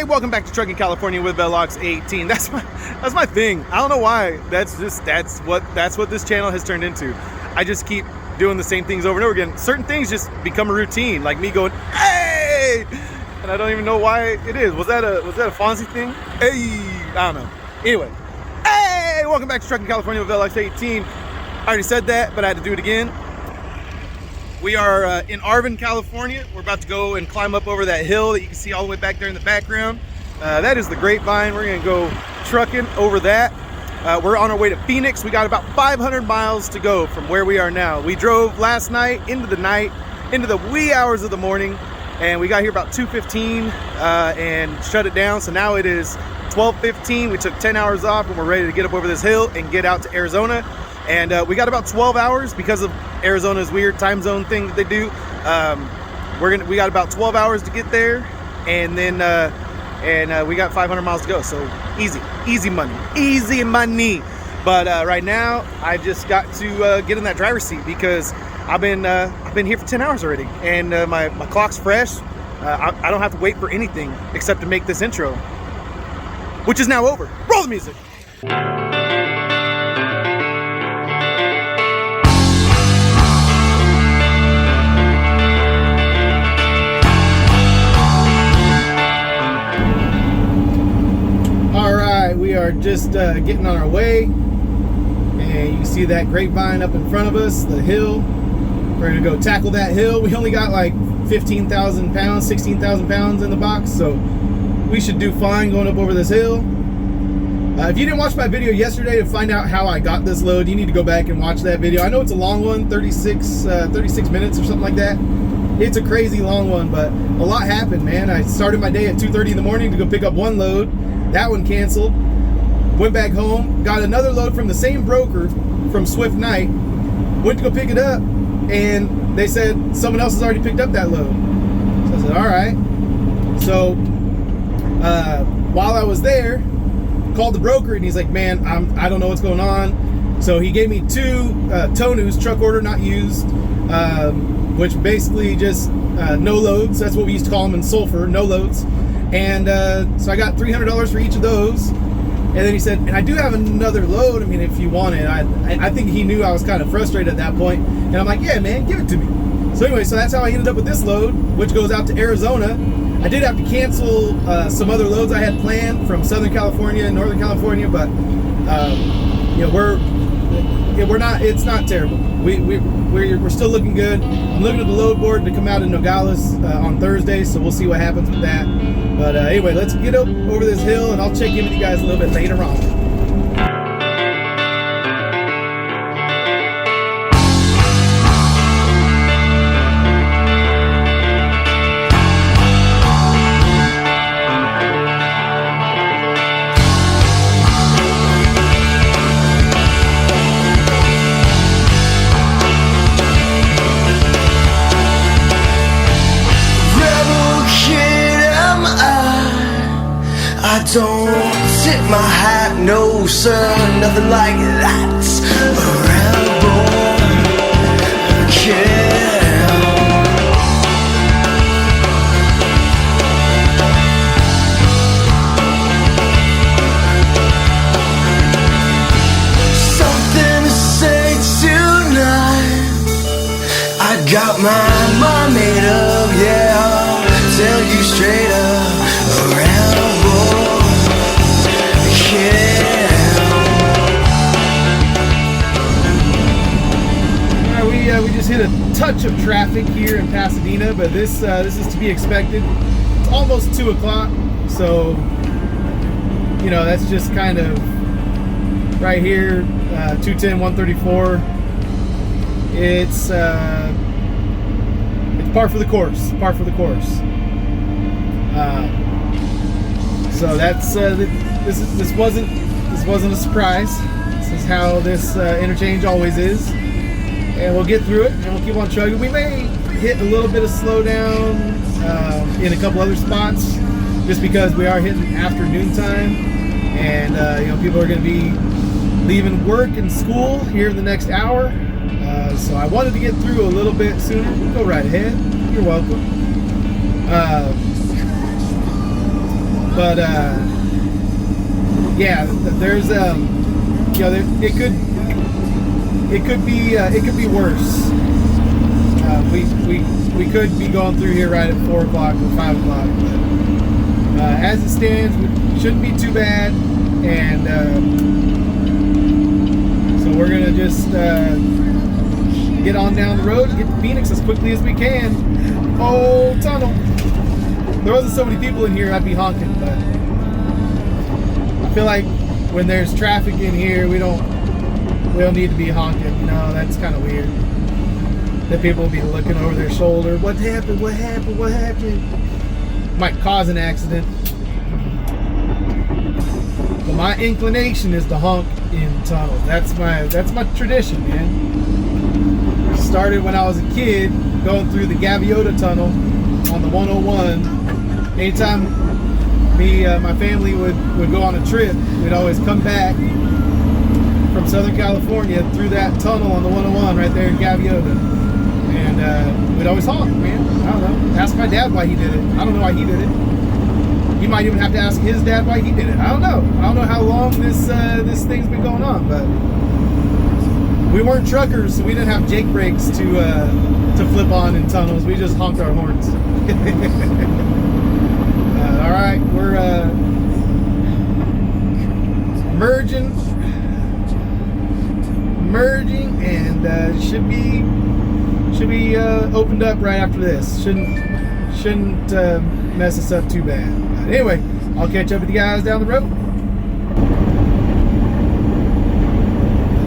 welcome back to Trucking California with Velox 18. That's my thing. I don't know why. That's what this channel has turned into. I just keep doing the same things over and over again. Certain things just become a routine, like me going, hey, and I don't even know why it is. Was that a Fonzie thing? Hey, I don't know. Anyway, hey, welcome back to Trucking California with Velox 18. I already said that, but I had to do it again. We are in Arvin, California. We're about to go and climb up over that hill that you can see all the way back there in the background. That is the Grapevine. We're gonna go trucking over that. We're on our way to Phoenix. We got about 500 miles to go from where we are now. We drove last night, into the wee hours of the morning, and we got here about 2:15 and shut it down. So now it is 12:15. We took 10 hours off and we're ready to get up over this hill and get out to Arizona. And we got about 12 hours because of Arizona's weird time zone thing that they do. We got about 12 hours to get there, and then we got 500 miles to go. So easy money. But right now, I just got to get in that driver's seat because I've been here for 10 hours already, and my clock's fresh. I don't have to wait for anything except to make this intro, which is now over. Roll the music. We are just getting on our way, and you can see that Grapevine up in front of us, the hill. We're gonna go tackle that hill. We only got like 15,000 pounds, 16,000 pounds in the box, so we should do fine going up over this hill. If you didn't watch my video yesterday to find out how I got this load, you need to go back and watch that video. I know it's a long one, 36 minutes or something like that. It's a crazy long one, but a lot happened, man. I started my day at 2:30 in the morning to go pick up one load. That one canceled. Went back home, got another load from the same broker from Swift Night. Went to go pick it up, and they said someone else has already picked up that load. So I said, all right. So while I was there, called the broker, and he's like, man, I don't know what's going on. So he gave me two Tonu's, truck order not used, which basically just no loads. That's what we used to call them in Sulphur, no loads. And so I got $300 for each of those. And then he said, and I do have another load, I mean, if you want it. I think he knew I was kind of frustrated at that point. And I'm like, yeah, man, give it to me. So anyway, so that's how I ended up with this load, which goes out to Arizona. I did have to cancel some other loads I had planned from Southern California and Northern California, but you know, it's not terrible. We're still looking good. I'm looking at the load board to come out in Nogales on Thursday, so we'll see what happens with that. But anyway, let's get up over this hill, and I'll check in with you guys a little bit later on. I don't tip my hat, no sir, nothing like that around boy, yeah. Something to say tonight, I got my mind made up, yeah, I'll tell you straight up, around boy. We just hit a touch of traffic here in Pasadena, but this is to be expected. It's almost 2 o'clock, so you know that's just kind of right here, 210, 134. It's par for the course. Par for the course. So that's this wasn't a surprise. This is how this interchange always is, and we'll get through it and we'll keep on chugging. We may hit a little bit of slowdown in a couple other spots, just because we are hitting afternoon time, and you know, people are going to be leaving work and school here in the next hour. So I wanted to get through a little bit sooner. Go right ahead. You're welcome. But yeah, there's you know, it could be worse. We could be going through here right at 4 o'clock or 5 o'clock. But, as it stands, we shouldn't be too bad, and so we're gonna just get on down the road and get to Phoenix as quickly as we can. Oh, tunnel! There wasn't so many people in here, I'd be honking, but I feel like when there's traffic in here, we don't need to be honking. You know, that's kind of weird. That people will be looking over their shoulder. What happened? What happened? What happened? Might cause an accident. But my inclination is to honk in tunnels. That's my tradition, man. Started when I was a kid, going through the Gaviota tunnel on the 101. Anytime my family would go on a trip, we'd always come back from Southern California through that tunnel on the 101 right there in Gaviota. And we'd always honk, man. I don't know. Ask my dad why he did it. I don't know why he did it. You might even have to ask his dad why he did it. I don't know. I don't know how long this thing's been going on, but we weren't truckers, so we didn't have Jake brakes to flip on in tunnels. We just honked our horns. All right, we're merging, and should be opened up right after this. Shouldn't mess us up too bad. But anyway, I'll catch up with you guys down the road.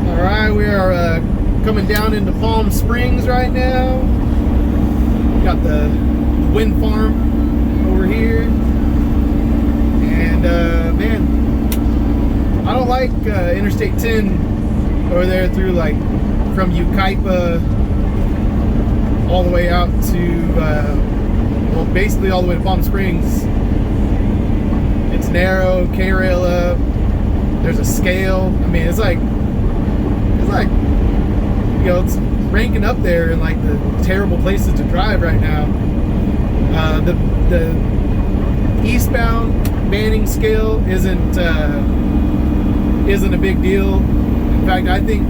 All right, we are coming down into Palm Springs right now. Got the wind farm over here, and man, I don't like Interstate 10 over there through like from Yucaipa all the way out to well, basically all the way to Palm Springs. It's narrow, K-rail up. There's a scale. I mean, it's like you know, it's ranking up there in like the terrible places to drive right now. The eastbound banning scale isn't a big deal. In fact, I think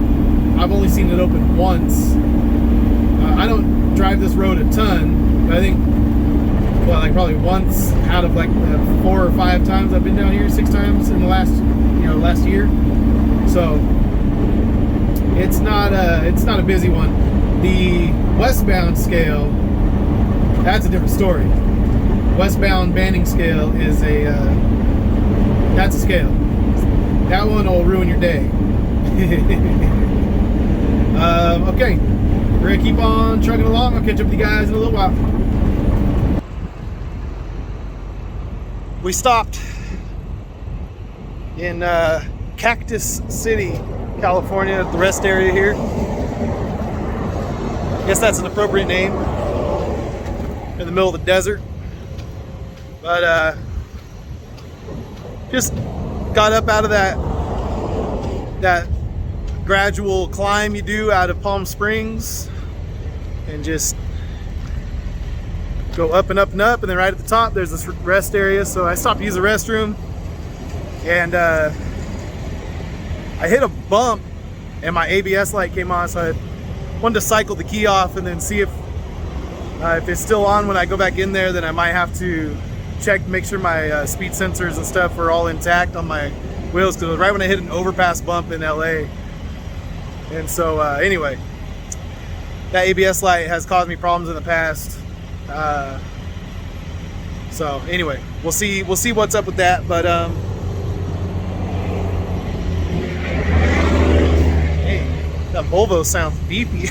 I've only seen it open once. I don't drive this road a ton, but I think, well, like probably once out of like 4 or 5 times I've been down here, 6 times in the last year. So it's not a busy one. The westbound scale, that's a different story. Westbound banning scale is that's a scale. That one will ruin your day. Okay, we're gonna keep on trucking along. I'll catch up with you guys in a little while. We stopped in Cactus City, California, the rest area here. I guess that's an appropriate name. In the middle of the desert. But just got up out of that gradual climb you do out of Palm Springs, and just go up and up and up, and then right at the top there's this rest area. So I stopped to use the restroom, and I hit a bump and my ABS light came on, so I wanted to cycle the key off and then see if it's still on when I go back in there. Then I might have to check, make sure my speed sensors and stuff are all intact on my wheels, because it was right when I hit an overpass bump in LA. And so anyway, that ABS light has caused me problems in the past. So anyway, we'll see what's up with that. But hey, that Volvo sounds beefy.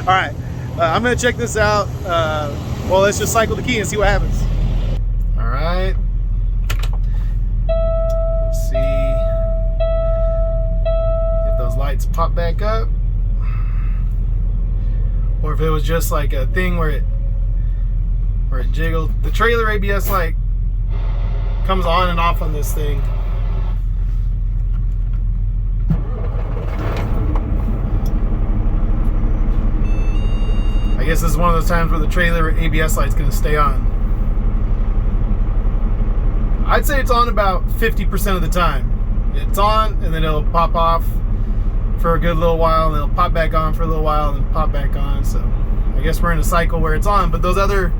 All right, I'm gonna check this out. Well, let's just cycle the key and see what happens. All right, let's see if those lights pop back up, or if it was just like a thing where it jiggled. The trailer ABS light comes on and off on this thing. I guess this is one of those times where the trailer ABS light's gonna stay on. I'd say it's on about 50% of the time. It's on, and then it'll pop off for a good little while, and it'll pop back on for a little while, and then pop back on. So I guess we're in a cycle where it's on. But those other,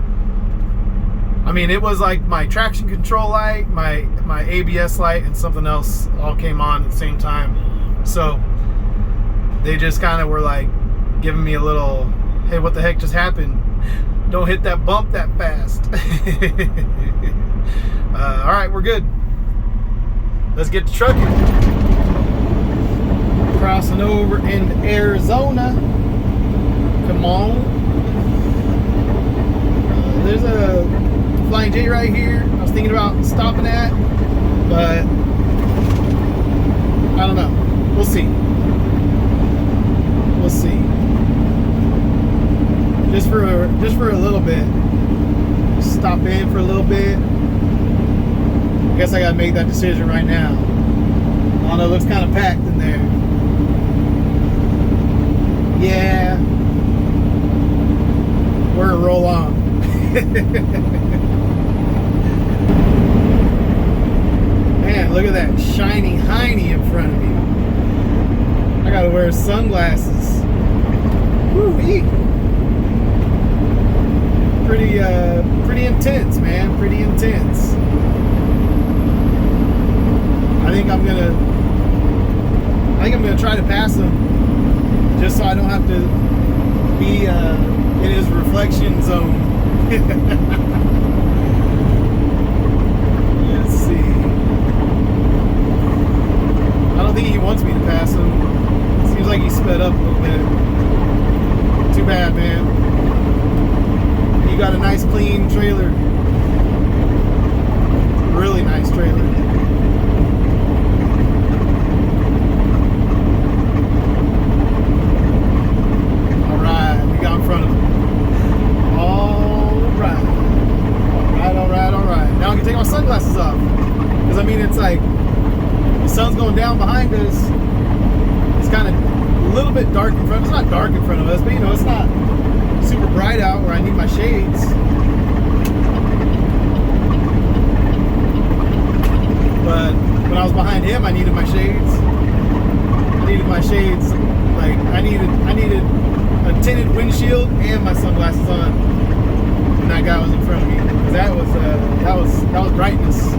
I mean, it was like my traction control light, my ABS light, and something else all came on at the same time. So they just kind of were like giving me a little, hey, what the heck just happened? Don't hit that bump that fast. All right, we're good. Let's get to trucking. Crossing over into Arizona. Come on. There's a Flying J right here. I was thinking about stopping at, but I don't know. We'll see. We'll see. Just for a little bit. Stop in for a little bit. I guess I gotta make that decision right now. I don't know, it looks kind of packed in there. Yeah. We're gonna roll on. Man, look at that shiny hiney in front of me. I gotta wear sunglasses. Woo-wee. Pretty intense, man. Pretty intense. I think I'm gonna try to pass him, just so I don't have to be in his reflection zone. Let's see. I don't think he wants me to pass him. Seems like he sped up a little bit. Too bad, man. You got a nice clean trailer. Really nice trailer. Alright, we got in front of him. Alright. Now I can take my sunglasses off. Because I mean, it's like the sun's going down behind us. It's kind of a little bit dark in front. It's not dark in front of us, but you know, it's not super bright out where I need my shades. But when I was behind him, I needed my shades. I needed my shades. Like I needed a tinted windshield and my sunglasses on when that guy was in front of me. That was brightness.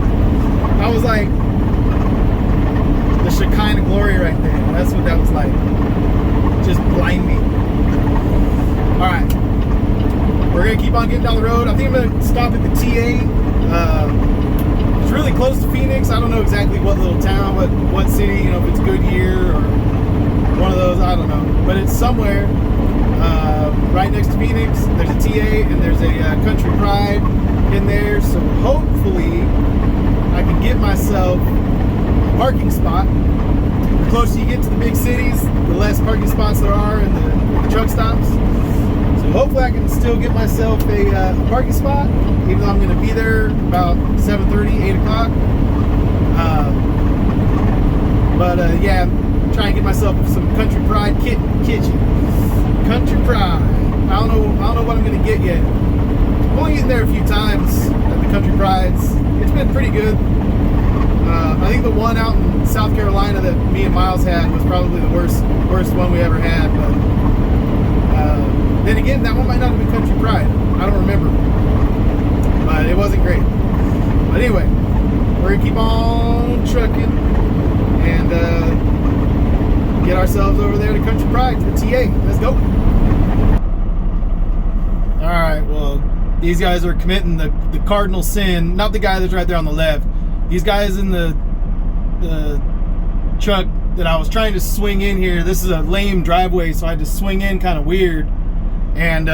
That was like the Shekinah glory right there. That's what that was like. Just blinding. All right, we're gonna keep on getting down the road. I think I'm gonna stop at the TA. It's really close to Phoenix. I don't know exactly what little town, what city. You know, if it's Goodyear or one of those. I don't know, but it's somewhere right next to Phoenix. There's a TA and there's a Country Pride in there. So hopefully, I can get myself a parking spot. The closer you get to the big cities, the less parking spots there are in the truck stops. So hopefully I can still get myself a parking spot, even though I'm going to be there about 7:30, 8 o'clock. Yeah, I'm trying to get myself some Country Pride kitchen. Country Pride. I don't know what I'm going to get yet. I've only eaten there a few times at the Country Prides. It's been pretty good. I think the one out in South Carolina that me and Miles had was probably the worst one we ever had. But then again, that one might not have been Country Pride. I don't remember. But it wasn't great. But anyway, we're going to keep on trucking and get ourselves over there to Country Pride, to the TA. Let's go. Alright, well, these guys are committing the cardinal sin. Not the guy that's right there on the left. These guys in the truck that I was trying to swing in here. This is a lame driveway, so I had to swing in kind of weird. And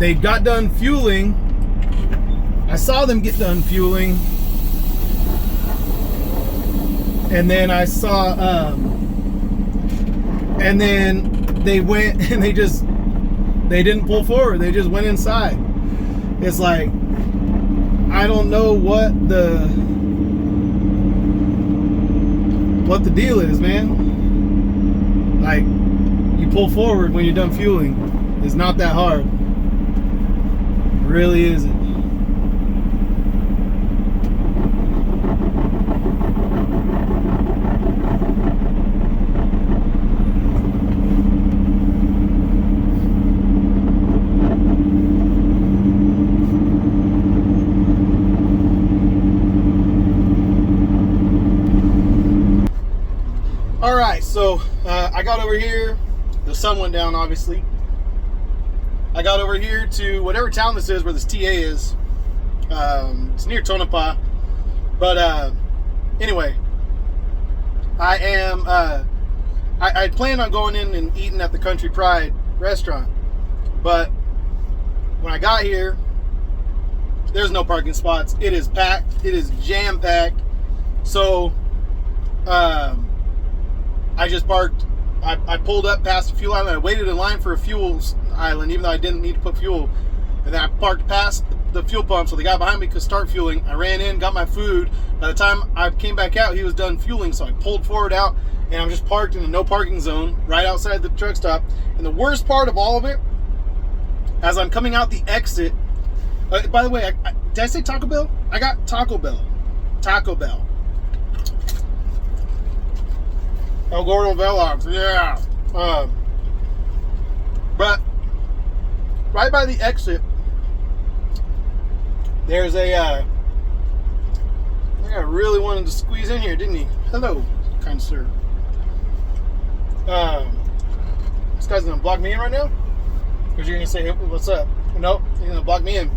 they got done fueling. I saw them get done fueling. And then I saw, and then they went and they didn't pull forward. They just went inside. It's like, I don't know what the deal is, man. Like, you pull forward when you're done fueling. It's not that hard. really isn't. All right, so I got over here. The sun went down, obviously. I got over here to whatever town this is, where this TA is. It's near Tonopah. But anyway, I planned on going in and eating at the Country Pride restaurant. But when I got here, there's no parking spots. It is packed. It is jam-packed. So I just parked. I pulled up past the fuel island. I waited in line for a fuel island, even though I didn't need to put fuel. And then I parked past the fuel pump, so the guy behind me could start fueling. I ran in, got my food. By the time I came back out, he was done fueling, so I pulled forward out, and I'm just parked in a no parking zone right outside the truck stop. And the worst part of all of it, as I'm coming out the exit, by the way, did I say Taco Bell? I got Taco Bell. Taco Bell. El Gordo Velox, yeah. But right by the exit, there's a. I think I really wanted to squeeze in here, didn't he? Hello, kind sir. This guy's gonna block me in right now, because you're gonna say, hey, "What's up?" Nope, he's gonna block me in.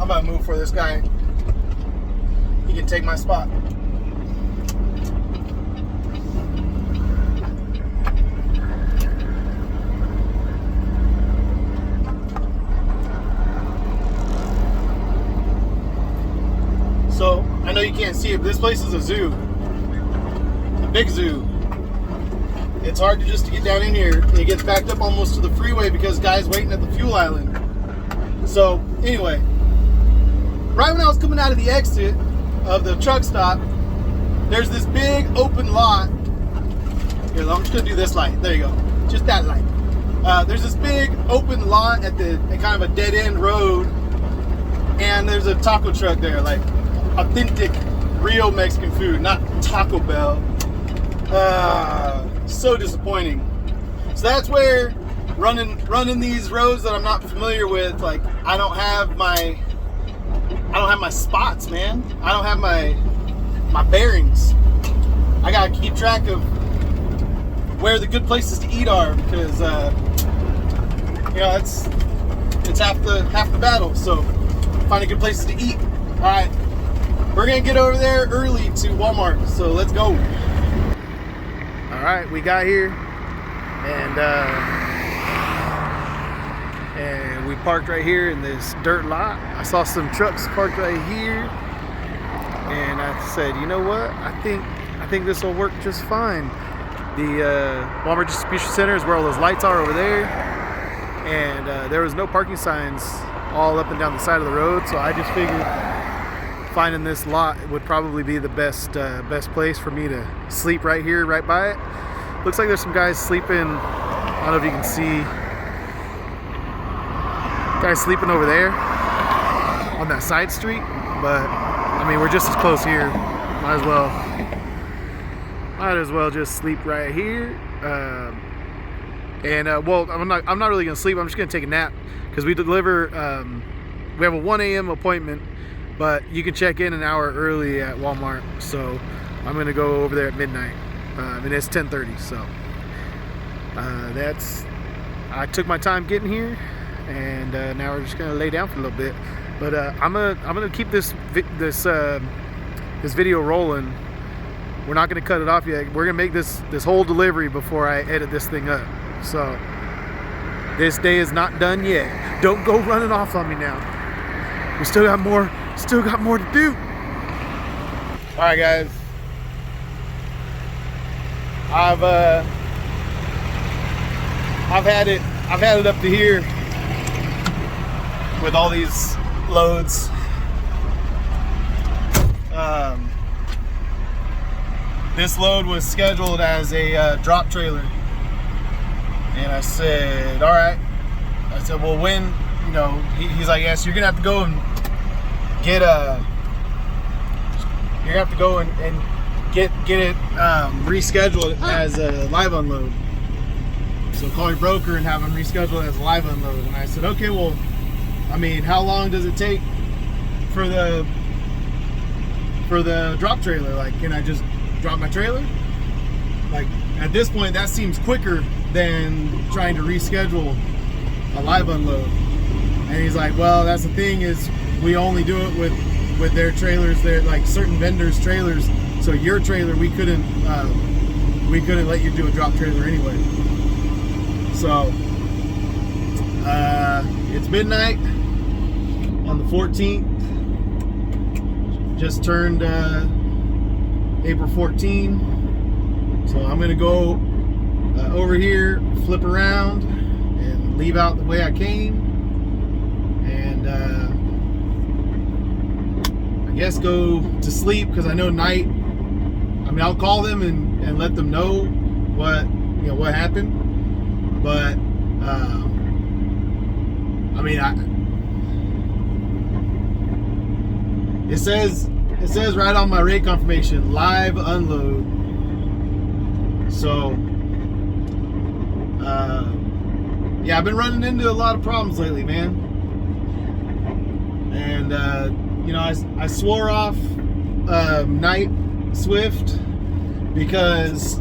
I'm gonna move for this guy. He can take my spot. So I know you can't see it, but this place is a zoo, a big zoo. It's hard just to get down in here. It gets backed up almost to the freeway because guys waiting at the fuel island. So anyway. Right when I was coming out of the exit of the truck stop, there's this big open lot. Here, I'm just gonna do this light. There you go. Just that light. There's this big open lot at kind of a dead end road, and there's a taco truck there, like authentic, real Mexican food, not Taco Bell. So disappointing. So that's where running these roads that I'm not familiar with, like I don't have my spots, man. I don't have my bearings. I gotta keep track of where the good places to eat are, because it's half the battle. So finding good places to eat. All right, we're gonna get over there early to Walmart. So let's go. All right, we got here, and we parked right here in this dirt lot. I saw some trucks parked right here, and I said, you know what? I think this will work just fine. The Walmart distribution center is where all those lights are over there, and there was no parking signs all up and down the side of the road, so I just figured finding this lot would probably be the best place for me to sleep right here, right by it. Looks like there's some guys sleeping. I don't know if you can see. Guys sleeping over there on that side street, but I mean, we're just as close here. Might as well just sleep right here. Well, I'm not really gonna sleep. I'm just gonna take a nap, because we deliver. We have a 1 a.m. appointment, but you can check in an hour early at Walmart. So I'm gonna go over there at midnight, and it's 10:30. So I took my time getting here. And now we're just gonna lay down for a little bit, but I'm gonna keep this video rolling. We're not gonna cut it off yet. We're gonna make this whole delivery before I edit this thing up. So this day is not done yet. Don't go running off on me now. We still got more to do. All right, guys. I've had it up to here. with all these loads. This load was scheduled as a drop trailer, and I said, all right. I said, well, when, you know, he's like, yes, you're gonna have to go and get you're gonna have to go and get it rescheduled as a live unload. So call your broker and have them rescheduled as a live unload. And I said, okay, well, I mean, how long does it take for the drop trailer? Like, can I just drop my trailer? Like, at this point, that seems quicker than trying to reschedule a live unload. And he's like, well, that's the thing, is we only do it with their trailers. They're like certain vendors' trailers. So your trailer, we couldn't let you do a drop trailer anyway. So it's midnight on the 14th. Just turned April 14. So I'm gonna go over here, flip around, and leave out the way I came, and I guess go to sleep, because I know night. I mean, I'll call them and let them know what happened, but I mean, it says right on my rate confirmation, live unload. So yeah, I've been running into a lot of problems lately, man. And you know, I swore off Night Swift because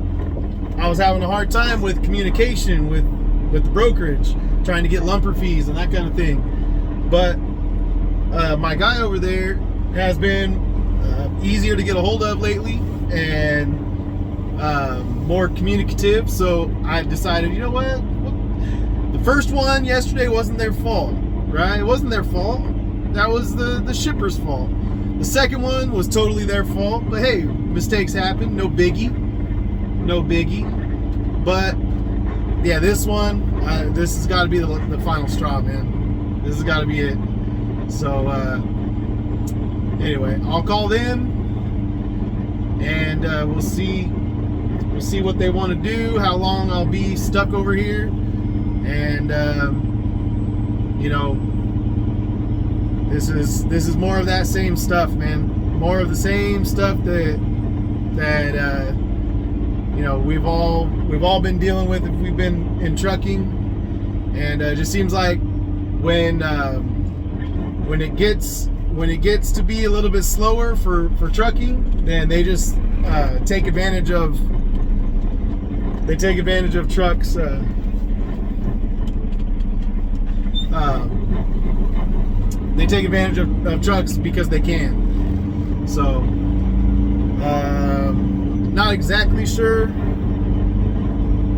I was having a hard time with communication with the brokerage, trying to get lumper fees and that kind of thing. But my guy over there has been easier to get a hold of lately, and more communicative. So I decided, you know what? The first one yesterday wasn't their fault, right? It wasn't their fault. That was the shipper's fault. The second one was totally their fault. But hey, mistakes happen. No biggie. No biggie. But yeah, this one, this has got to be the final straw, man. This has got to be it. So anyway, I'll call them, and we'll see what they want to do, how long I'll be stuck over here, and you know, this is more of that same stuff, man. More of the same stuff that you know, we've all been dealing with if we've been in trucking, and it just seems like when it gets to be a little bit slower for trucking, then they just take advantage of trucks. They take advantage of trucks because they can. So, not exactly sure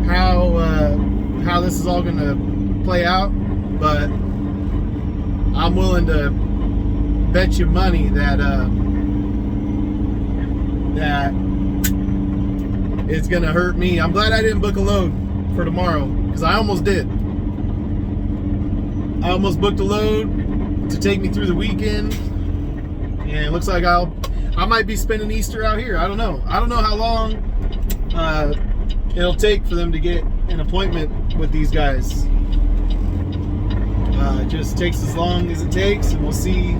how this is all going to play out, but I'm willing to bet you money that it's going to hurt me. I'm glad I didn't book a load for tomorrow, because I almost did. I almost booked a load to take me through the weekend, and it looks like I might be spending Easter out here. I don't know how long it'll take for them to get an appointment with these guys. It just takes as long as it takes, and we'll see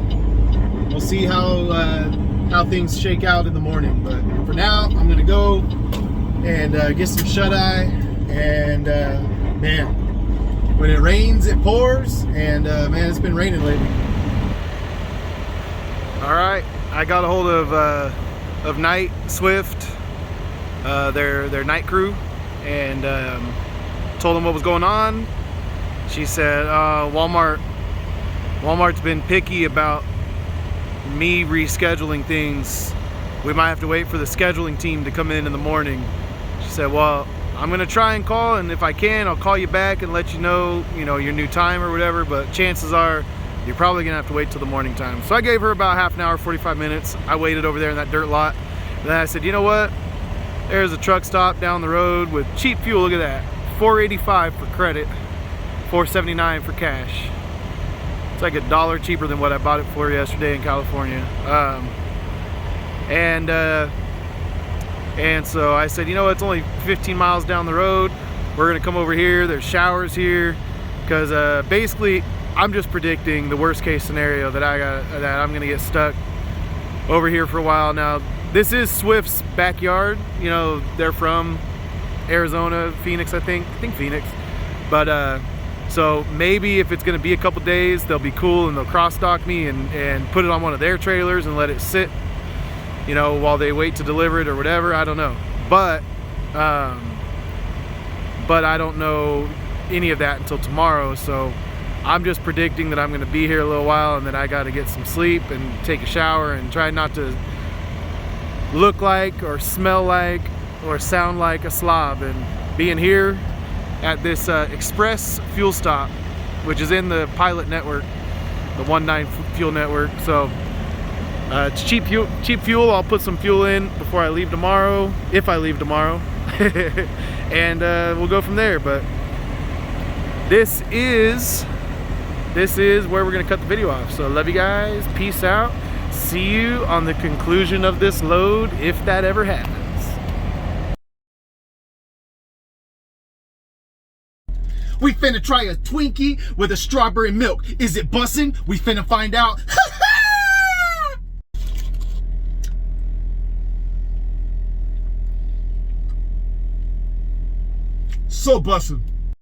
how things shake out in the morning. But for now, I'm gonna go and get some shut-eye, and man, when it rains, it pours, and man, it's been raining lately. All right, I got a hold of Night Swift, their night crew, and told them what was going on. She said Walmart's been picky about me rescheduling things. We might have to wait for the scheduling team to come in the morning. She said, well, I'm gonna try and call, and if I can, I'll call you back and let you know your new time or whatever, but chances are you're probably gonna have to wait till the morning time. So I gave her about half an hour, 45 minutes. I waited over there in that dirt lot. And then I said, you know what? There's a truck stop down the road with cheap fuel. Look at that. $4.85 for credit, $4.79 for cash. It's like $1 cheaper than what I bought it for yesterday in California. And so I said, you know, it's only 15 miles down the road. We're gonna come over here. There's showers here, because basically I'm just predicting the worst case scenario that I'm gonna get stuck over here for a while. Now, this is Swift's backyard. You know, they're from Arizona, Phoenix, I think Phoenix. But so maybe if it's gonna be a couple days, they'll be cool and they'll cross dock me and put it on one of their trailers and let it sit, you know, while they wait to deliver it or whatever. I don't know, but I don't know any of that until tomorrow. So I'm just predicting that I'm going to be here a little while, and then I got to get some sleep and take a shower and try not to look like or smell like or sound like a slob. And being here at this express fuel stop, which is in the pilot network, the 19 fuel network. So it's cheap fuel. I'll put some fuel in before I leave tomorrow, if I leave tomorrow. And we'll go from there. But this is where we're gonna cut the video off. So I love you guys, peace out, see you on the conclusion of this load, if that ever happens. We finna try a Twinkie with a strawberry milk. Is it bussin'? We finna find out. So bussin'.